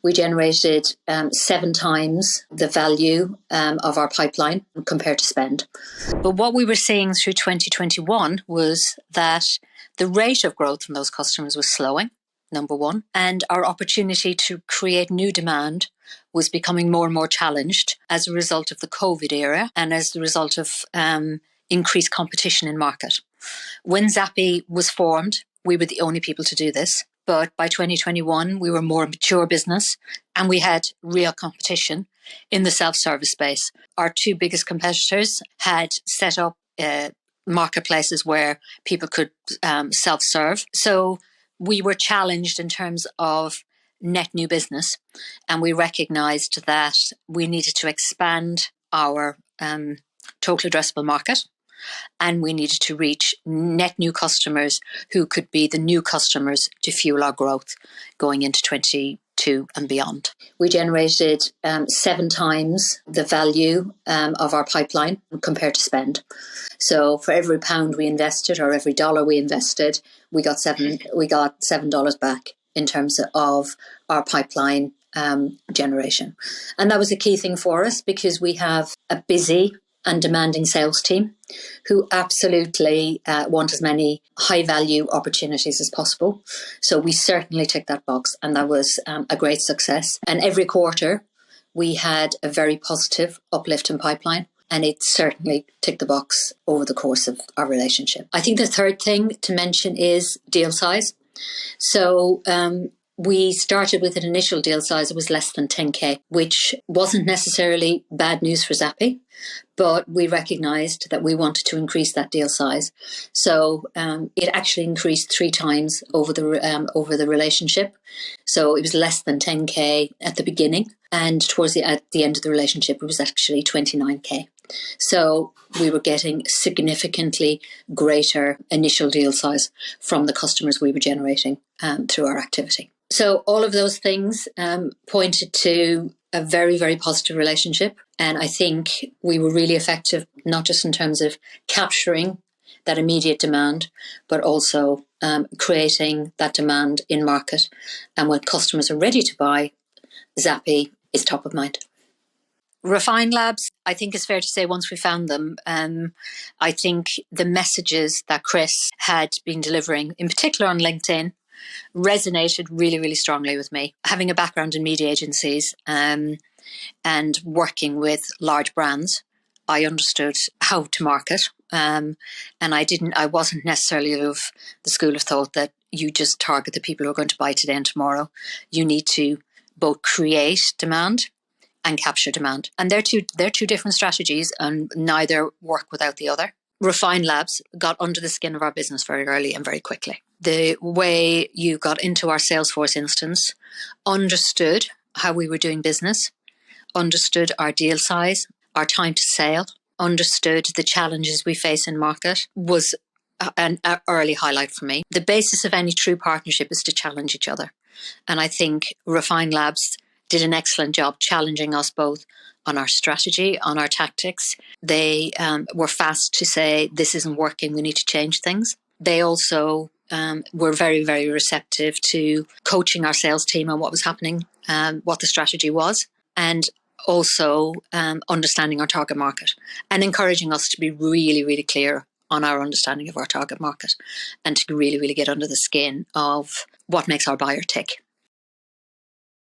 We generated 7 times the value of our pipeline compared to spend. But what we were seeing through 2021 was that the rate of growth from those customers was slowing, number one, and our opportunity to create new demand was becoming more and more challenged as a result of the COVID era and as a result of increased competition in market. When Zappi was formed, we were the only people to do this. But by 2021, we were a more mature business and we had real competition in the self-service space. Our 2 biggest competitors had set up marketplaces where people could self-serve. So we were challenged in terms of net new business, and we recognized that we needed to expand our total addressable market, and we needed to reach net new customers who could be the new customers to fuel our growth going into 22 and beyond. We generated 7 times the value of our pipeline compared to spend. So for every pound we invested or every dollar we invested, we got $7 back in terms of our pipeline generation. And that was a key thing for us because we have a busy and demanding sales team who absolutely want as many high value opportunities as possible. So we certainly ticked that box, and that was a great success. And every quarter we had a very positive uplift in pipeline, and it certainly ticked the box over the course of our relationship. I think the third thing to mention is deal size. So we started with an initial deal size that was less than 10K, which wasn't necessarily bad news for Zappi, but we recognized that we wanted to increase that deal size. So it actually increased 3 times over the relationship. So it was less than 10K at the beginning, and at the end of the relationship, it was actually 29K. So we were getting significantly greater initial deal size from the customers we were generating through our activity. So all of those things pointed to a very, very positive relationship. And I think we were really effective, not just in terms of capturing that immediate demand, but also creating that demand in market. And when customers are ready to buy, Zappi is top of mind. Refine Labs, I think it's fair to say once we found them, I think the messages that Chris had been delivering, in particular on LinkedIn, resonated really, really strongly with me. Having a background in media agencies and working with large brands, I understood how to market. And I wasn't necessarily of the school of thought that you just target the people who are going to buy today and tomorrow. You need to both create demand and capture demand. And they're two different strategies, and neither work without the other. Refine Labs got under the skin of our business very early and very quickly. The way you got into our Salesforce instance, understood how we were doing business, understood our deal size, our time to sale, understood the challenges we face in market, was an early highlight for me. The basis of any true partnership is to challenge each other. And I think Refine Labs did an excellent job challenging us both on our strategy, on our tactics. They were fast to say, this isn't working, we need to change things. They also were very, very receptive to coaching our sales team on what was happening, what the strategy was, and also understanding our target market and encouraging us to be really, really clear on our understanding of our target market and to really, really get under the skin of what makes our buyer tick.